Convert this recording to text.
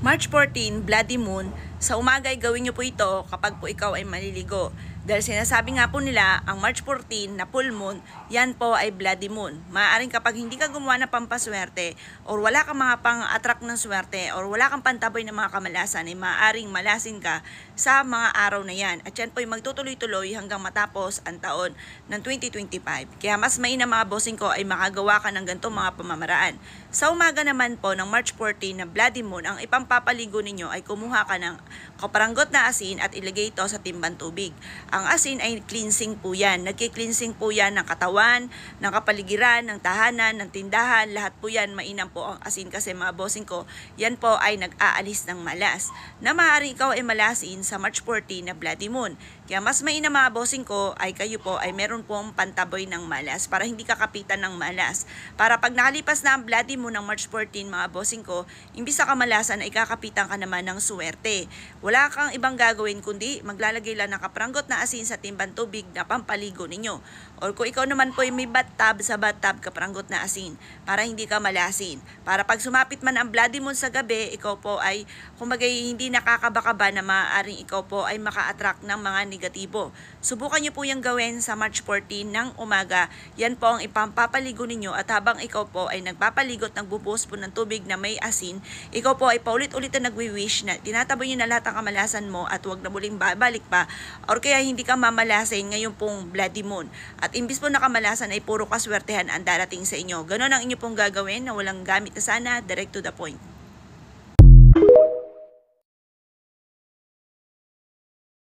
March 14, Bloody Moon, sa umaga ay gawin niyo po ito kapag po ikaw ay maliligo. Dahil sinasabi nga po nila, ang March 14 na full moon, yan po ay Bloody Moon. Maaaring kapag hindi ka gumawa ng pampaswerte, or wala kang mga pang-attract ng swerte, or wala kang pantaboy ng mga kamalasan, ay maaaring malasin ka sa mga araw na yan. At yan po ay magtutuloy-tuloy hanggang matapos ang taon ng 2025. Kaya mas mainam mga bossing ko ay makagawa ka ng ganitong mga pamamaraan. Sa umaga naman po ng March 14 na Bloody Moon, ang ipampapaligo ninyo ay kumuha ka ng kaparanggot na asin at ilagay ito sa timbang tubig. Ang asin ay cleansing po yan. Nagki-cleansing po yan ng katawan, ng kapaligiran, ng tahanan, ng tindahan. Lahat po yan, mainam po ang asin kasi mga bossing ko, yan po ay nag-aalis ng malas. Na maaaring ikaw ay malasin sa March 14 na Bloody Moon. Kaya mas mainam mga bossing ko ay kayo po ay meron pong pantaboy ng malas para hindi ka kapitan ng malas. Para pag nakalipas na ang Bloody Moon ng March 14 mga bossing ko, imbis sa kamalasan ay kakapitan ka naman ng suwerte. Wala kang ibang gagawin kundi maglalagay lang ng kapranggot na asin sa timbang tubig na pampaligo ninyo. Or kung ikaw naman po ay may bathtub, sa bathtub kapranggot na asin para hindi ka malasin. Para pag sumapit man ang Bloody Moon sa gabi, ikaw po ay kumagay hindi nakakabakaba na maaaring ikaw po ay maka-attract ng mga negatibo. Subukan nyo po yung gawin sa March 14 ng umaga. Yan po ang ipampapaligo ninyo at habang ikaw po ay nagpapaligot, nagbubuhos po ng tubig na may asin, ikaw po ay paulit-ulit na nagwi-wish na tinataboy nyo na lahat ng kamalasan mo at huwag na muling babalik pa or kaya hindi ka mamalasin ngayon pong Bloody Moon. At imbis po na kamalasan ay puro kaswertehan ang darating sa inyo. Ganon ang inyo pong gagawin na walang gamit na sana, direct to the point.